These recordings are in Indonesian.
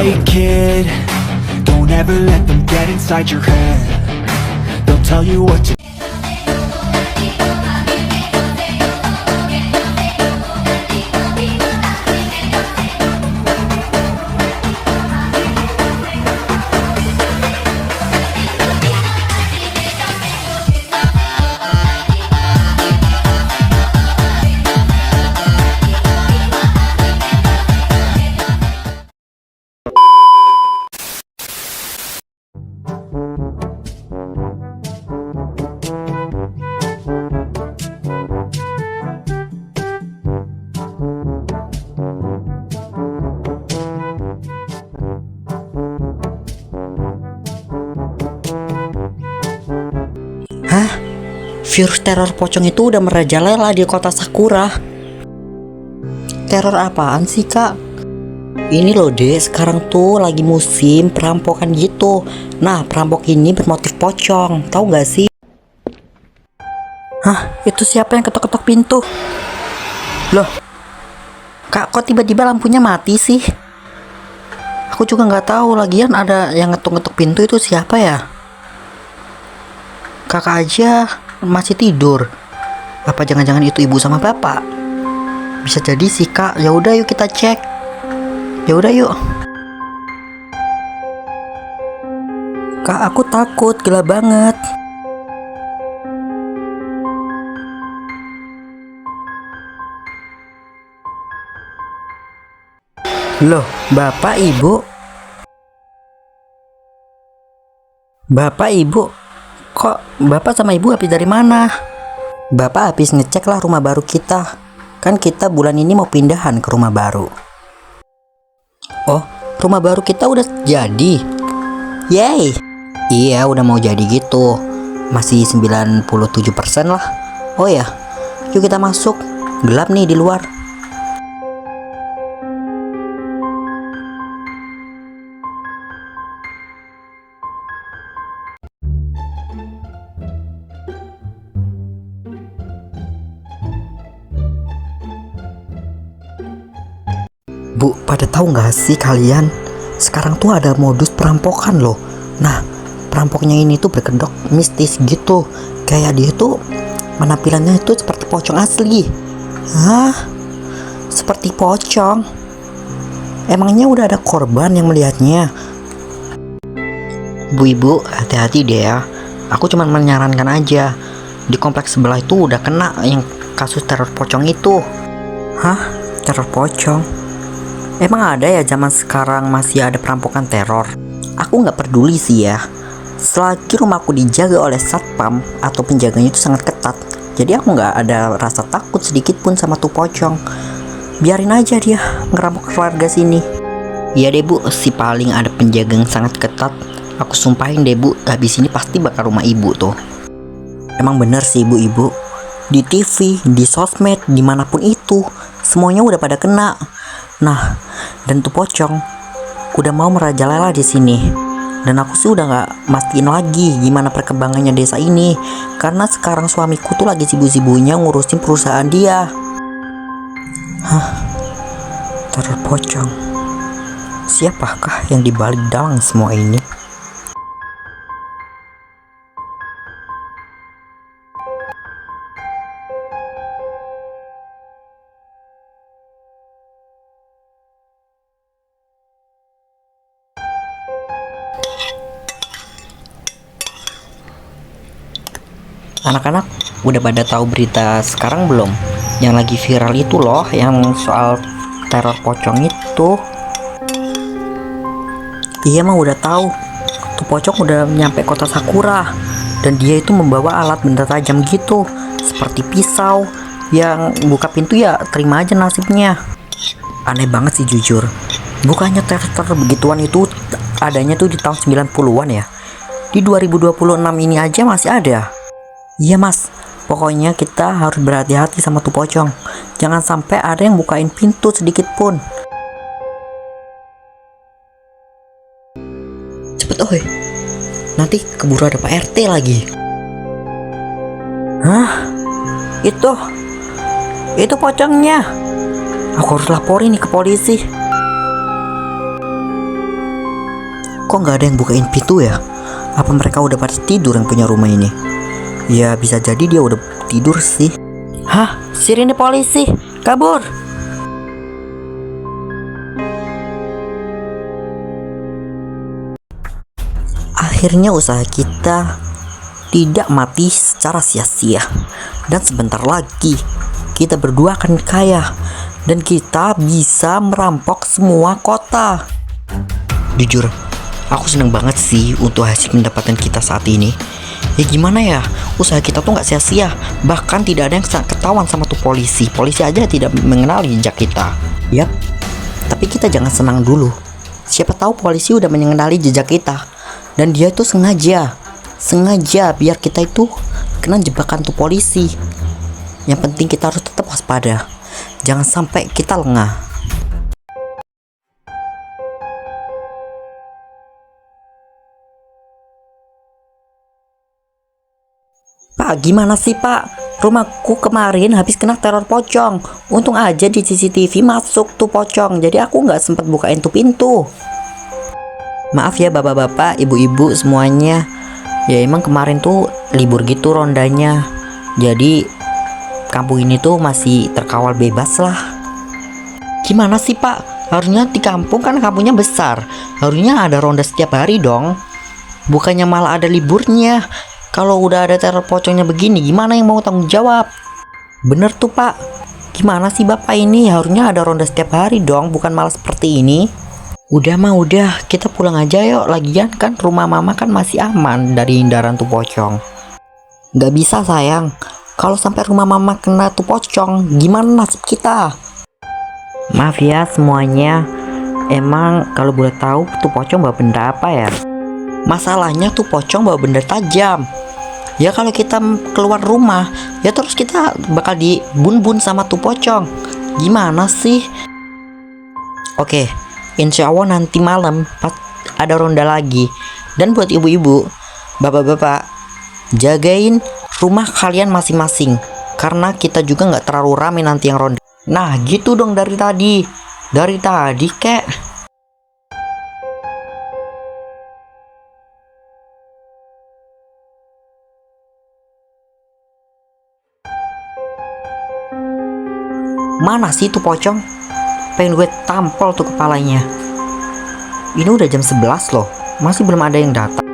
Hey kid, don't ever let them get inside your head. They'll tell you what to Hah? Virus teror pocong itu udah merajalela di kota Sakura. Teror apaan sih, Kak? Ini loh, Dek, sekarang tuh lagi musim perampokan gitu. Nah, perampok ini bermotif pocong, tahu gak sih? Hah? Itu siapa yang ketok-ketok pintu? Loh, Kak, kok tiba-tiba lampunya mati sih? Aku juga nggak tahu. Lagian ada yang ngetuk-ngetuk pintu itu siapa ya? Kakak aja masih tidur. Apa jangan-jangan itu ibu sama bapak? Bisa jadi sih, Kak. Ya udah yuk kita cek. Ya udah yuk. Kak, aku takut, gelap banget. Loh, bapak ibu? Bapak ibu? Kok bapak sama ibu habis dari mana? Bapak habis ngecek lah rumah baru kita. Kan kita bulan ini mau pindahan ke rumah baru. Oh, rumah baru kita udah jadi. Yeay. Iya, udah mau jadi gitu. Masih 97% lah. Oh ya, yuk kita masuk. Gelap nih di luar. Bu, pada tahu nggak sih kalian? Sekarang tuh ada modus perampokan loh. Nah, perampoknya ini tuh berkedok mistis gitu. Kayak dia tuh penampilannya itu seperti pocong asli. Hah? Seperti pocong? Emangnya udah ada korban yang melihatnya? Bu, ibu, hati-hati deh ya. Aku cuma menyarankan aja. Di kompleks sebelah itu udah kena yang kasus teror pocong itu. Hah? Teror pocong? Emang ada ya zaman sekarang masih ada perampokan teror? Aku nggak peduli sih ya. Selagi rumahku dijaga oleh satpam atau penjaganya itu sangat ketat, jadi aku nggak ada rasa takut sedikit pun sama tuh pocong. Biarin aja dia ngerampok keluarga sini. Iya deh bu, si paling ada penjaga yang sangat ketat. Aku sumpahin deh bu, habis ini pasti bakal rumah ibu tuh. Emang bener sih ibu-ibu. Di TV, di sosmed, dimanapun itu, semuanya udah pada kena. Nah, dan tuh pocong udah mau merajalela di sini. Dan aku sih udah nggak mastiin lagi gimana perkembangannya desa ini, karena sekarang suamiku tuh lagi sibuk-sibuknya ngurusin perusahaan dia. Hah? Teror pocong. Siapakah yang dibalik dalang semua ini? Anak-anak udah pada tahu berita sekarang belum? Yang lagi viral itu loh, yang soal teror pocong itu. Iya mah udah tahu. Tuh pocong udah nyampe kota Sakura. Dan dia itu membawa alat benda tajam gitu, seperti pisau. Yang buka pintu ya terima aja nasibnya. Aneh banget sih jujur. Bukannya teror begituan itu adanya tuh di tahun 90-an ya? Di 2026 ini aja masih ada. Iya mas, pokoknya kita harus berhati-hati sama tuh pocong. Jangan sampai ada yang bukain pintu sedikit pun. Cepet oi, nanti keburu ada Pak RT lagi. Hah? Itu pocongnya. Aku harus laporin nih ke polisi. Kok nggak ada yang bukain pintu ya? Apa mereka udah pada tidur yang punya rumah ini? Ya bisa jadi dia udah tidur sih. Hah? Sirine polisi! Kabur! Akhirnya usaha kita tidak mati secara sia-sia. Dan sebentar lagi kita berdua akan kaya. Dan kita bisa merampok semua kota. Jujur, aku seneng banget sih untuk hasil pendapatan kita saat ini. Ya gimana ya, usaha kita tuh gak sia-sia. Bahkan tidak ada yang ketahuan sama tuh polisi. Polisi aja tidak mengenali jejak kita. Yap, tapi kita jangan senang dulu. Siapa tahu polisi udah mengenali jejak kita. Dan dia itu sengaja biar kita itu kena jebakan tuh polisi. Yang penting kita harus tetap waspada. Jangan sampai kita lengah. Pak, gimana sih Pak? Rumahku kemarin habis kena teror pocong. Untung aja di CCTV masuk tuh pocong. Jadi aku nggak sempat bukain tuh pintu. Maaf ya bapak-bapak, ibu-ibu semuanya. Ya emang kemarin tuh libur gitu rondanya. Jadi kampung ini tuh masih terkawal bebas lah. Gimana sih Pak? Harusnya di kampung kan kampungnya besar. Harusnya ada ronda setiap hari dong. Bukannya malah ada liburnya. Kalau udah ada teror pocongnya begini, gimana yang mau tanggung jawab? Bener tuh Pak. Gimana sih Bapak ini? Harusnya ada ronda setiap hari dong, bukan malah seperti ini. Udah mah udah, kita pulang aja yuk. Lagian kan rumah mama kan masih aman dari hindaran tuh pocong. Gak bisa sayang. Kalau sampai rumah mama kena tuh pocong, gimana nasib kita? Maaf ya semuanya. Emang kalau boleh tahu tuh pocong bawa benda apa ya? Masalahnya tuh pocong bawa benda tajam. Ya kalau kita keluar rumah, ya terus kita bakal dibun-bun sama tuh pocong. Gimana sih? Oke, insya Allah nanti malam pas ada ronda lagi. Dan buat ibu-ibu, bapak-bapak, jagain rumah kalian masing-masing. Karena kita juga nggak terlalu rame nanti yang ronda. Nah gitu dong dari tadi. Dari tadi kek. Mana sih tuh pocong? Pengen gue tampol tuh kepalanya. Ini udah jam 11 loh. Masih belum ada yang datang.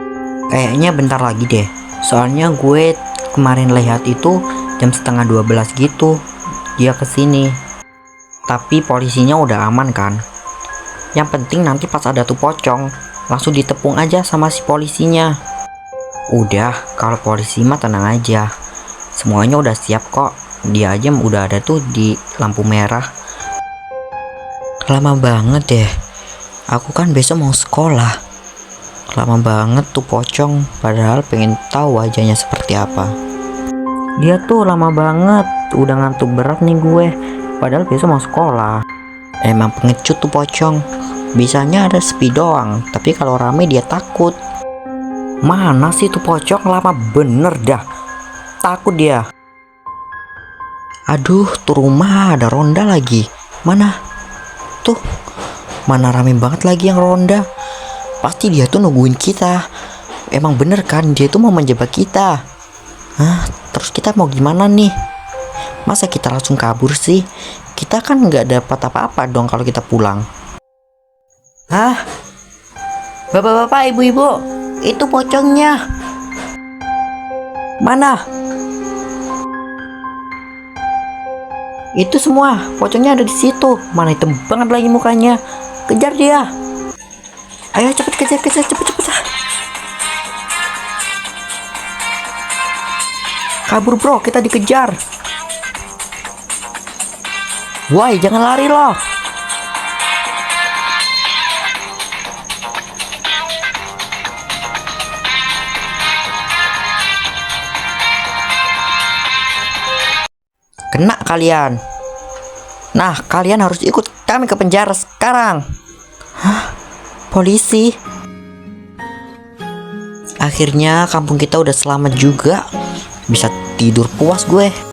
Kayaknya bentar lagi deh. Soalnya gue kemarin lihat itu jam setengah 12 gitu dia kesini. Tapi polisinya udah aman kan. Yang penting nanti pas ada tuh pocong langsung ditepung aja sama si polisinya. Udah, kalau polisi mah tenang aja. Semuanya udah siap kok. Dia aja udah ada tuh di lampu merah. Lama banget deh. Aku kan besok mau sekolah. Lama banget tuh pocong. Padahal pengen tahu wajahnya seperti apa. Dia tuh lama banget. Udah ngantuk berat nih gue. Padahal besok mau sekolah. Emang pengecut tuh pocong. Bisanya ada sepi doang. Tapi kalau rame dia takut. Mana sih tuh pocong? Lama bener dah. Takut dia. Aduh, tuh rumah ada ronda lagi. Mana? Tuh, mana rame banget lagi yang ronda. Pasti dia tuh nungguin kita. Emang bener kan dia tuh mau menjebak kita. Hah, terus kita mau gimana nih? Masa kita langsung kabur sih? Kita kan nggak dapat apa-apa dong kalau kita pulang. Hah? Bapak-bapak, ibu-ibu, itu pocongnya. Mana? Itu semua pocongnya ada di situ. Mana hitam banget lagi mukanya. Kejar dia. Ayo cepet kejar cepet. Kabur bro, kita dikejar. Woi, jangan lari loh. Kena kalian. Nah, kalian harus ikut kami ke penjara sekarang. Hah? Polisi? Akhirnya kampung kita udah selamat juga. Bisa tidur puas gue.